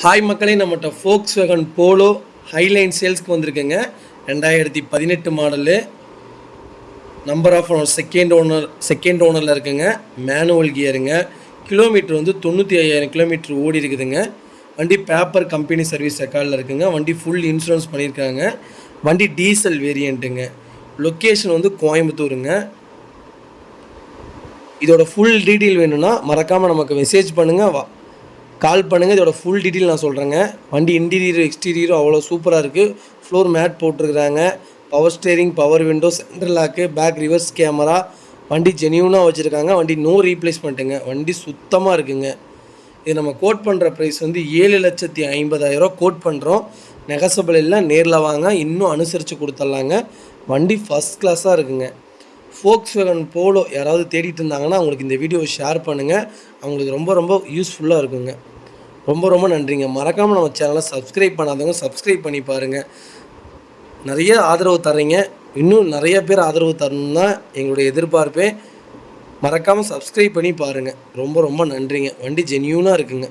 Hi மக்களே, நம்மகிட்ட Volkswagen polo Highline சேல்ஸ்க்கு வந்திருக்குங்க. 2018 model. Number of owner second ஓனரில் இருக்குங்க. மேனுவல் கியருங்க. கிலோமீட்டர் வந்து 95,000 கிலோமீட்டர் ஓடி இருக்குதுங்க. வண்டி பேப்பர் கம்பெனி சர்வீஸ் ரெக்கார்டில் இருக்குங்க. வண்டி ஃபுல் இன்சூரன்ஸ் பண்ணியிருக்காங்க. வண்டி டீசல் வேரியண்ட்டுங்க. லொக்கேஷன் வந்து கோயம்புத்தூருங்க. இதோட ஃபுல் டீட்டெயில் வேணும்னா மறக்காமல் நமக்கு மெசேஜ் பண்ணுங்கள், கால் பண்ணுங்கள். இதோட ஃபுல் டீட்டெயில் நான் சொல்கிறேங்க. வண்டி இன்டீரியர் எக்ஸ்டீரியரும் அவ்வளோ சூப்பராக இருக்குது. ஃப்ளோர் மேட் போட்டிருக்கிறாங்க. Power steering, power window, central lock, back reverse camera. வண்டி ஜெனியூனாக வச்சுருக்காங்க. வண்டி நோ ரீப்ளேஸ்மெண்ட்டுங்க. வண்டி சுத்தமாக இருக்குங்க. இது நம்ம கோட் பண்ணுற ப்ரைஸ் வந்து 7,50,000 கோட் பண்ணுறோம். நெகசபிள் இல்லை, நேரில் வாங்க, இன்னும் அனுசரித்து கொடுத்துட்லாங்க. வண்டி ஃபஸ்ட் கிளாஸாக இருக்குங்க. Volkswagen போலோ யாராவது தேடிட்டு இருந்தாங்கன்னா அவங்களுக்கு இந்த வீடியோவை ஷேர் பண்ணுங்கள். அவங்களுக்கு ரொம்ப ரொம்ப யூஸ்ஃபுல்லாக இருக்குங்க. ரொம்ப நன்றிங்க. மறக்காமல் நம்ம சேனலை சப்ஸ்கிரைப் பண்ணாதவங்க சப்ஸ்கிரைப் பண்ணி பாருங்கள். நிறைய ஆதரவு தர்றீங்க. இன்னும் நிறைய பேர் ஆதரவு தரணும் தான் எங்களுடைய எதிர்பார்ப்பே. மறக்காமல் சப்ஸ்கிரைப் பண்ணி பாருங்கள். ரொம்ப நன்றிங்க. வண்டி ஜென்யூனாக இருக்குங்க.